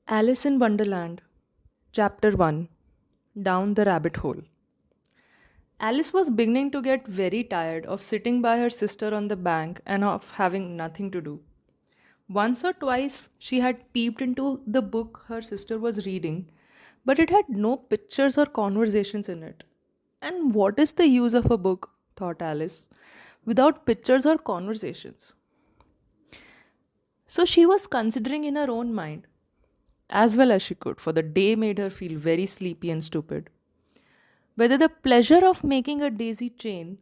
Alice in Wonderland, Chapter 1. Down the Rabbit Hole. Alice was beginning to get very tired of sitting by her sister on the bank and of having nothing to do. Once or twice she had peeped into the book her sister was reading, but it had no pictures or conversations in it. And what is the use of a book, thought Alice, without pictures or conversations? So she was considering in her own mind, as well as she could, for the day made her feel very sleepy and stupid, whether the pleasure of making a daisy chain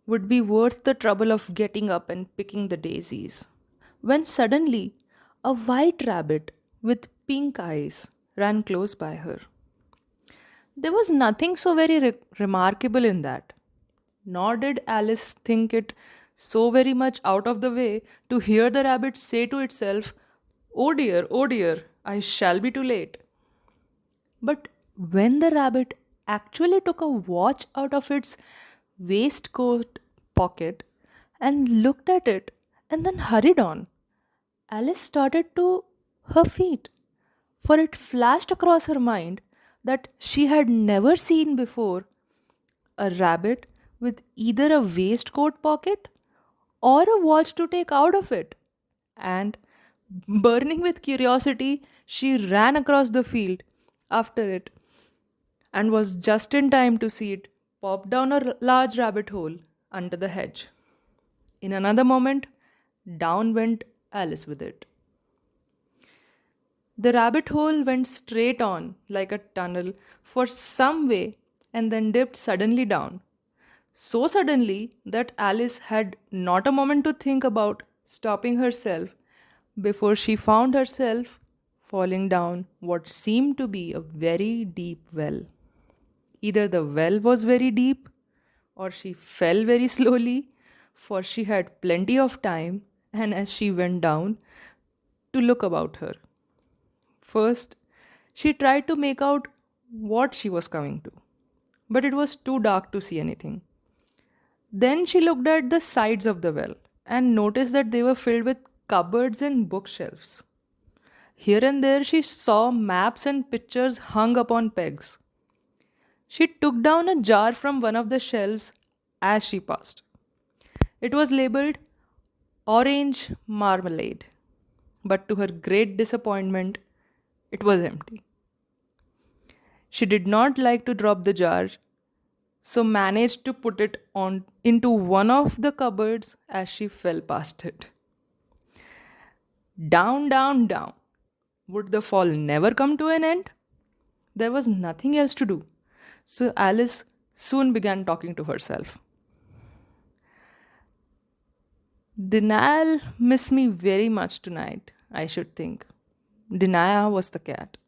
would be worth the trouble of getting up and picking the daisies. When suddenly a white rabbit with pink eyes ran close by her. There was nothing so very remarkable in that, nor did Alice think it so very much out of the way to hear the rabbit say to itself, oh dear, I shall be too late." But when the rabbit actually took a watch out of its waistcoat pocket and looked at it and then hurried on, Alice started to her feet, for it flashed across her mind that she had never seen before a rabbit with either a waistcoat pocket or a watch to take out of it. And, burning with curiosity, she ran across the field after it and was just in time to see it pop down a large rabbit hole under the hedge. In another moment, down went Alice with it. The rabbit hole went straight on like a tunnel for some way and then dipped suddenly down. So suddenly that Alice had not a moment to think about stopping herself before she found herself falling down what seemed to be a very deep well. Either the well was very deep or she fell very slowly, for she had plenty of time, and as she went down, to look about her. First, she tried to make out what she was coming to, but it was too dark to see anything. Then she looked at the sides of the well and noticed that they were filled with cupboards and bookshelves. Here and there she saw maps and pictures hung upon pegs. She took down a jar from one of the shelves as she passed. It was labeled orange marmalade, but to her great disappointment, it was empty. She did not like to drop the jar, so managed to put it on into one of the cupboards as she fell past it. Down, down, down. Would the fall never come to an end? There was nothing else to do. So Alice soon began talking to herself. Denial miss me very much tonight, I should think. Denia was the cat.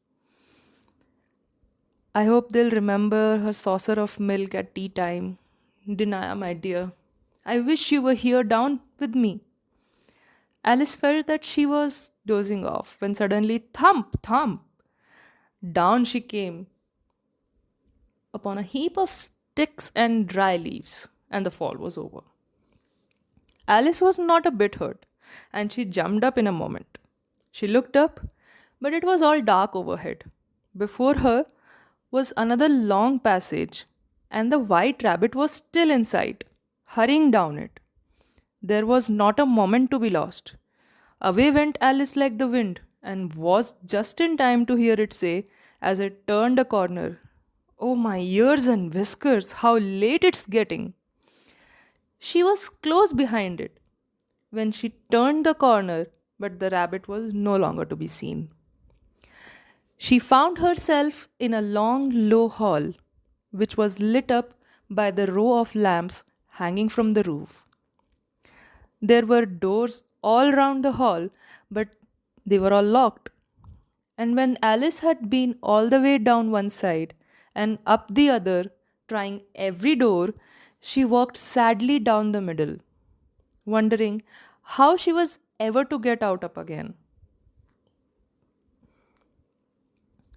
I hope they'll remember her saucer of milk at tea time. Denia, my dear, I wish you were here down with me. Alice felt that she was dozing off when suddenly thump, thump, down she came upon a heap of sticks and dry leaves, and the fall was over. Alice was not a bit hurt, and she jumped up in a moment. She looked up, but it was all dark overhead. Before her was another long passage, and the white rabbit was still in sight, hurrying down it. There was not a moment to be lost. Away went Alice like the wind, and was just in time to hear it say, as it turned a corner, "Oh, my ears and whiskers, how late it's getting!" She was close behind it when she turned the corner, but the rabbit was no longer to be seen. She found herself in a long, low hall, which was lit up by the row of lamps hanging from the roof. There were doors all round the hall, but they were all locked. And when Alice had been all the way down one side and up the other, trying every door, she walked sadly down the middle, wondering how she was ever to get out up again.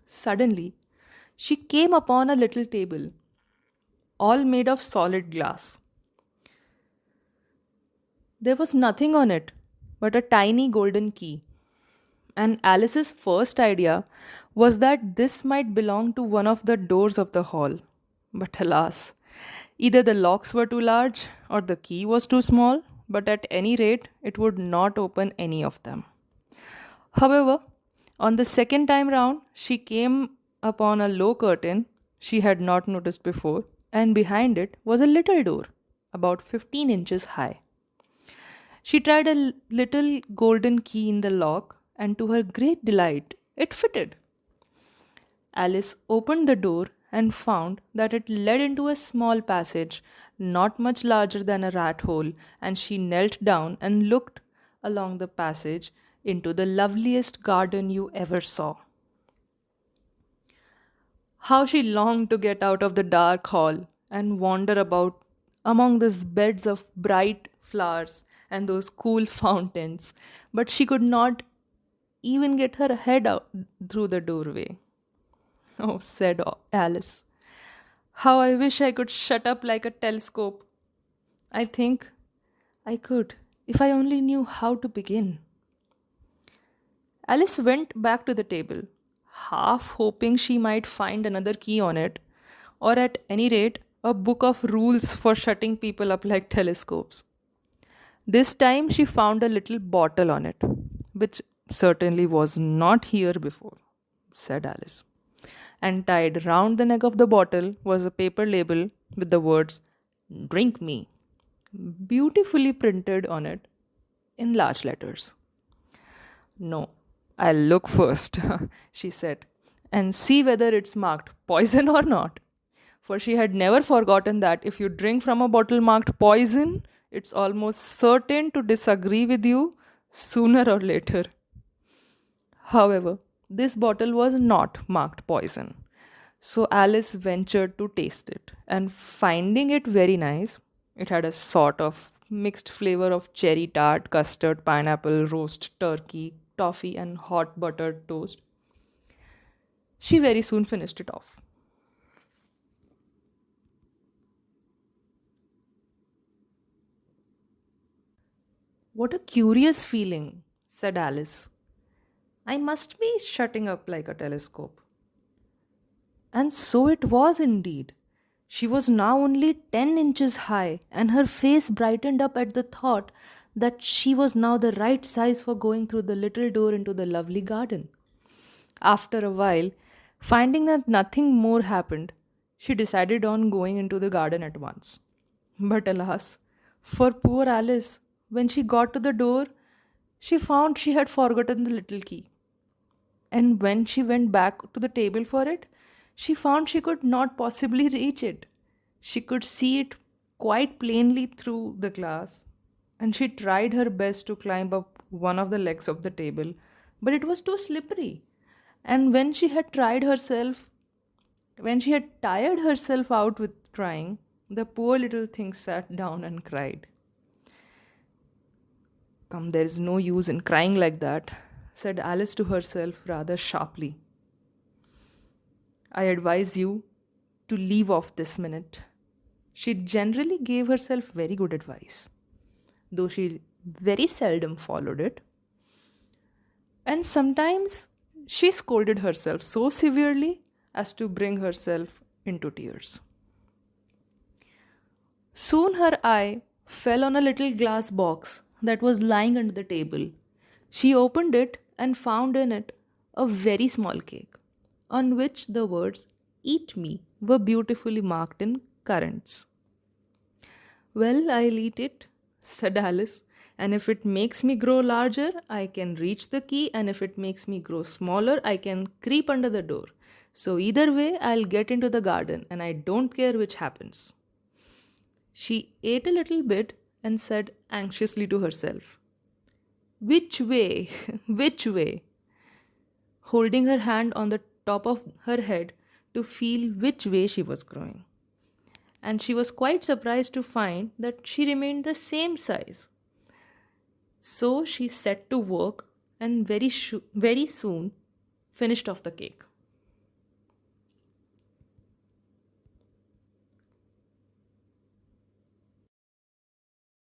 Suddenly, she came upon a little table, all made of solid glass. There was nothing on it but a tiny golden key. And Alice's first idea was that this might belong to one of the doors of the hall. But alas, either the locks were too large or the key was too small, but at any rate, it would not open any of them. However, on the second time round, she came upon a low curtain she had not noticed before, and behind it was a little door, about 15 inches high. She tried a little golden key in the lock, and to her great delight, it fitted. Alice opened the door and found that it led into a small passage, not much larger than a rat hole, and she knelt down and looked along the passage into the loveliest garden you ever saw. How she longed to get out of the dark hall and wander about among those beds of bright flowers and those cool fountains, but she could not even get her head out through the doorway. Oh, said Alice, how I wish I could shut up like a telescope. I think I could if I only knew how to begin. Alice went back to the table, half hoping she might find another key on it, or at any rate, a book of rules for shutting people up like telescopes. This time she found a little bottle on it, which certainly was not here before, said Alice. And tied round the neck of the bottle was a paper label with the words, "Drink me," beautifully printed on it in large letters. No, I'll look first, she said, and see whether it's marked poison or not. For she had never forgotten that if you drink from a bottle marked poison, it's almost certain to disagree with you sooner or later. However, this bottle was not marked poison. So Alice ventured to taste it, and finding it very nice, it had a sort of mixed flavor of cherry tart, custard, pineapple, roast turkey, toffee, and hot buttered toast. She very soon finished it off. What a curious feeling, said Alice. I must be shutting up like a telescope. And so it was indeed. She was now only 10 inches high, and her face brightened up at the thought that she was now the right size for going through the little door into the lovely garden. After a while, finding that nothing more happened, she decided on going into the garden at once. But alas, for poor Alice, when she got to the door, she found she had forgotten the little key. And when she went back to the table for it, she found she could not possibly reach it. She could see it quite plainly through the glass, and she tried her best to climb up one of the legs of the table, but it was too slippery. And when she had tired herself out with trying, the poor little thing sat down and cried. Come, there's no use in crying like that, said Alice to herself rather sharply. I advise you to leave off this minute. She generally gave herself very good advice, though she very seldom followed it. And sometimes she scolded herself so severely as to bring herself into tears. Soon her eye fell on a little glass box that was lying under the table. She opened it and found in it a very small cake, on which the words "Eat me" were beautifully marked in currants. Well, I'll eat it, said Alice, and if it makes me grow larger, I can reach the key, and if it makes me grow smaller, I can creep under the door. So either way, I'll get into the garden, and I don't care which happens. She ate a little bit and said anxiously to herself, which way? Which way? Holding her hand on the top of her head to feel which way she was growing. And she was quite surprised to find that she remained the same size. So she set to work and very soon finished off the cake.